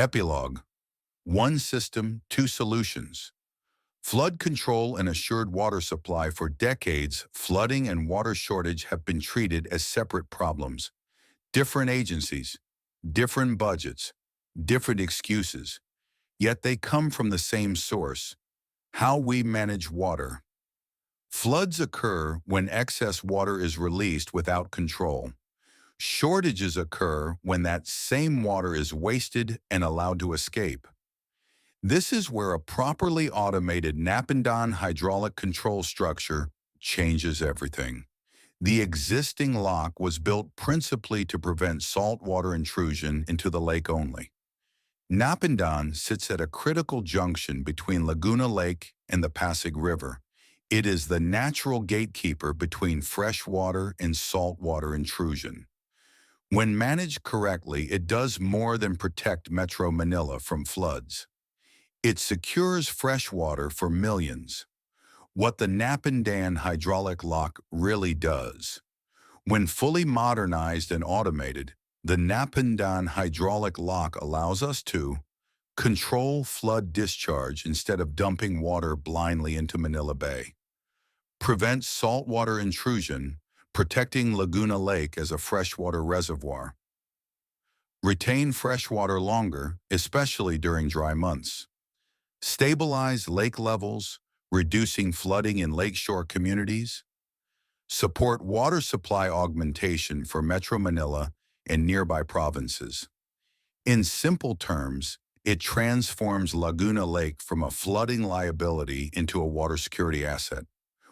Epilogue. One system, two solutions. Flood control and assured water supply. For decades, flooding and water shortage have been treated as separate problems. Different agencies, different budgets, different excuses. Yet they come from the same source: how we manage water. Floods occur when excess water is released without control. Shortages occur when that same water is wasted and allowed to escape. This is where a properly automated Napindan hydraulic control structure changes everything. The existing lock was built principally to prevent saltwater intrusion into the lake only. Napindan sits at a critical junction between Laguna Lake and the Pasig River. It is the natural gatekeeper between freshwater and saltwater intrusion. When managed correctly, it does more than protect Metro Manila from floods. It secures fresh water for millions. What the Napindan hydraulic lock really does. When fully modernized and automated, the Napindan hydraulic lock allows us to control flood discharge instead of dumping water blindly into Manila Bay, prevent saltwater intrusion, protecting Laguna Lake as a freshwater reservoir, retain freshwater longer, especially during dry months, stabilize lake levels, reducing flooding in lakeshore communities, support water supply augmentation for Metro Manila and nearby provinces. In simple terms, it transforms Laguna Lake from a flooding liability into a water security asset.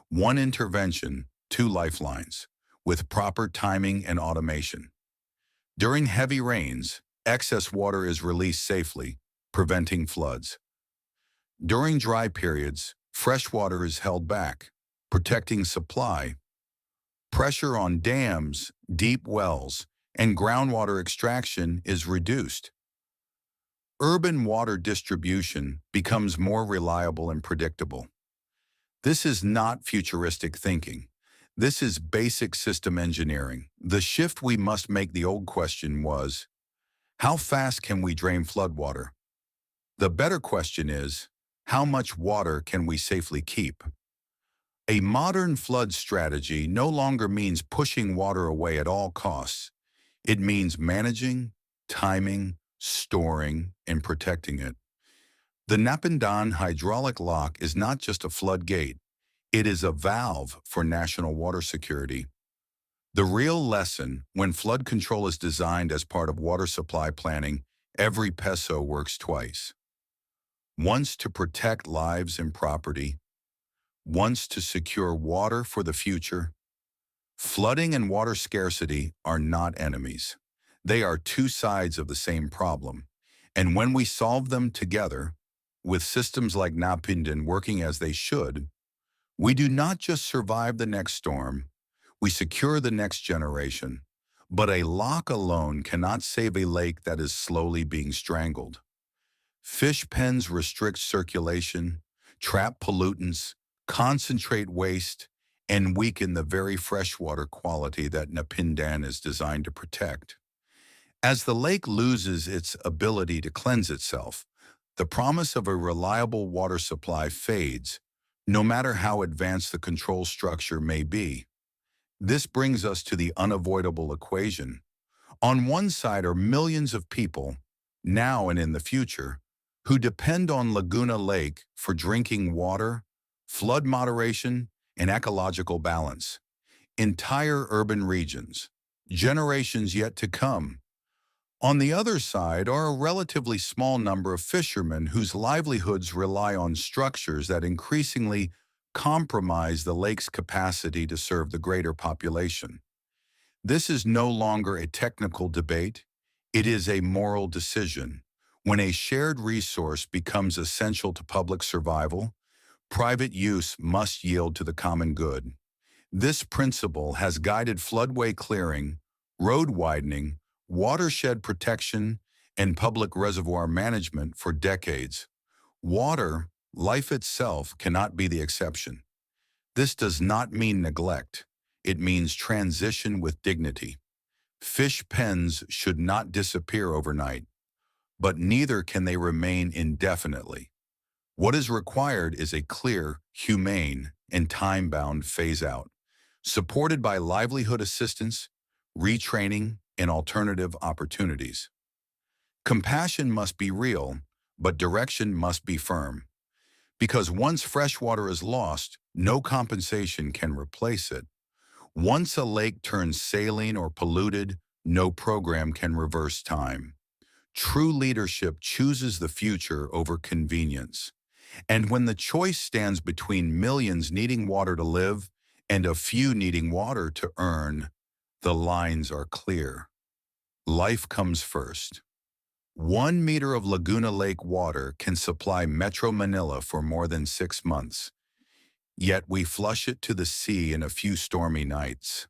One intervention, two lifelines, with proper timing and automation. During heavy rains, excess water is released safely, preventing floods. During dry periods, fresh water is held back, protecting supply. Pressure on dams, deep wells, and groundwater extraction is reduced. Urban water distribution becomes more reliable and predictable. This is not futuristic thinking. This is basic system engineering. The shift we must make. The old question was, how fast can we drain floodwater? The better question is, how much water can we safely keep? A modern flood strategy no longer means pushing water away at all costs. It means managing, timing, storing, and protecting it. The Napindan hydraulic lock is not just a floodgate. It is a valve for national water security. The real lesson: when flood control is designed as part of water supply planning, every peso works twice. Once to protect lives and property, once to secure water for the future. Flooding and water scarcity are not enemies. They are two sides of the same problem. And when we solve them together, with systems like Napindan working as they should, we do not just survive the next storm, we secure the next generation. But a lock alone cannot save a lake that is slowly being strangled. Fish pens restrict circulation, trap pollutants, concentrate waste, and weaken the very freshwater quality that Napindan is designed to protect. As the lake loses its ability to cleanse itself, the promise of a reliable water supply fades, no matter how advanced the control structure may be. This brings us to the unavoidable equation. On one side are millions of people, now and in the future, who depend on Laguna Lake for drinking water, flood moderation, and ecological balance. Entire urban regions, generations yet to come. On the other side are a relatively small number of fishermen whose livelihoods rely on structures that increasingly compromise the lake's capacity to serve the greater population. This is no longer a technical debate, it is a moral decision. When a shared resource becomes essential to public survival, private use must yield to the common good. This principle has guided floodway clearing, road widening, watershed protection, and public reservoir management for decades. Water, life itself, cannot be the exception. This does not mean neglect. It means transition with dignity. Fish pens should not disappear overnight. but neither can they remain indefinitely. What is required is a clear, humane, and time-bound phase-out, supported by livelihood assistance, retraining, and alternative opportunities. Compassion must be real, but direction must be firm, because once fresh water is lost, no compensation can replace it. Once a lake turns saline or polluted, no program can reverse time. True leadership chooses the future over convenience. And when the choice stands between millions needing water to live and a few needing water to earn, the lines are clear. Life comes first. 1 meter of Laguna Lake water can supply Metro Manila for more than 6 months, yet we flush it to the sea in a few stormy nights.